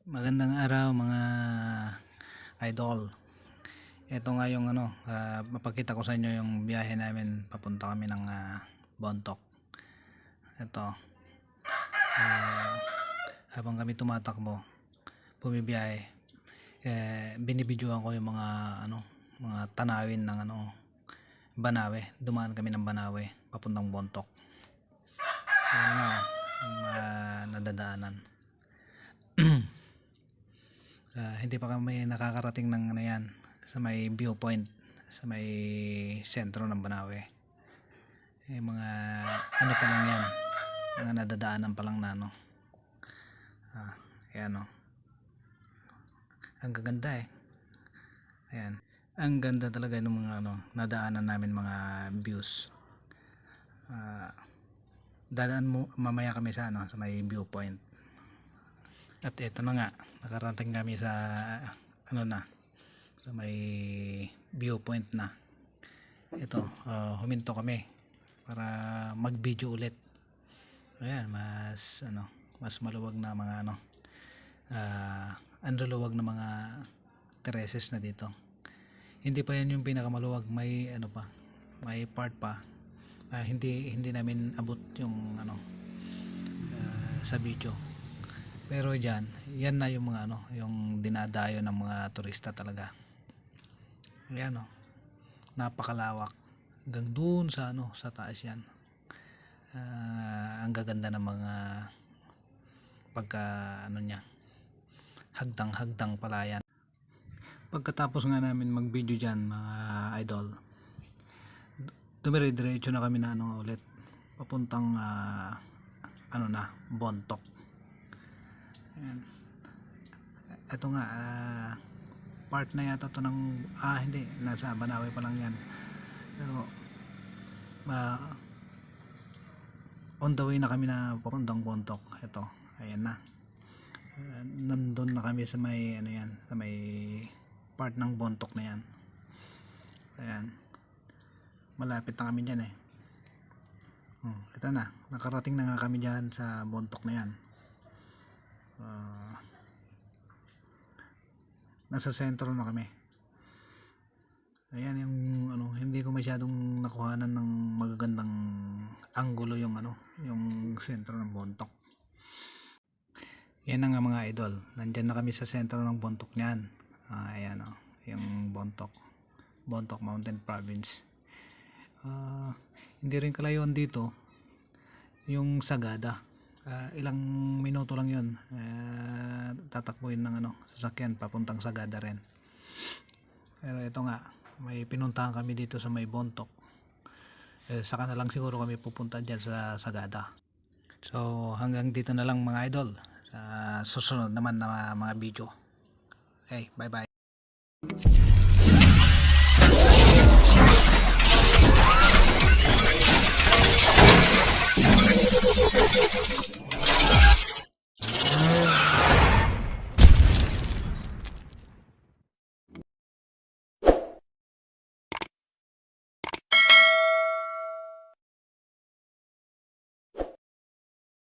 Magandang araw mga idol. Ito nga yung mapakita ko sa inyo yung biyahe namin, papunta kami ng Bontoc. Ito, habang kami tumatakbo, bumibiyahe, binibidyoan ko yung mga tanawin ng Banawe. Dumaan kami ng Banawe papuntang Bontoc. Ayan nga, yung nadadaanan. Hindi pa kami nakakarating ng yan sa may viewpoint, sa may sentro ng Banawe. Mga pa lang yan, mga nadadaanan pa lang na ayan ang gaganda ayan, ang ganda talaga ng mga nadaanan namin, mga views. Dadaan mo mamaya kami sa sa may viewpoint. At ito na nga, nakarating kami sa sa may viewpoint na. Ito, huminto kami para mag-video ulit. Ayan, mas maluwag na mga ang luluwag na mga terraces na dito. Hindi pa yan yung pinakamaluwag, may may part pa. Hindi namin abot yung sa video. Pero yan na yung mga yung dinadayo ng mga turista talaga. Ayan napakalawak hanggang dun sa sa taas yan. Ang gaganda ng mga pagka niya, hagdang pala yan. Pagkatapos nga namin mag video dyan mga idol, dumire-diretso na kami na ulit papuntang Bontoc. Ayan. Ito nga, part na yata to ng hindi, nasa Banawe pa lang yan, pero on the way na kami na papuntang Bontoc. Ito, ayan na, nandun na kami sa may sa may part ng Bontoc na yan. Ayan, malapit na kami dyan ito na, nakarating na nga kami dyan sa Bontoc na yan. Nasa sentro na kami. Ayan yung hindi ko masyadong nakuhanan ng magagandang anggulo yung yung sentro ng Bontoc. Yan nga mga idol, nandyan na kami sa sentro ng Bontoc niyan. Ayan yung Bontoc Mountain Province. Hindi rin kalayuan dito yung Sagada. Ilang minuto lang yun, tatakbuhin ng sasakyan papuntang Sagada rin. Pero ito nga, may pinuntahan kami dito sa may Bontoc. Saka na lang siguro kami pupunta dyan sa Sagada. So hanggang dito na lang mga idol, sa susunod naman na mga video. Okay, bye bye.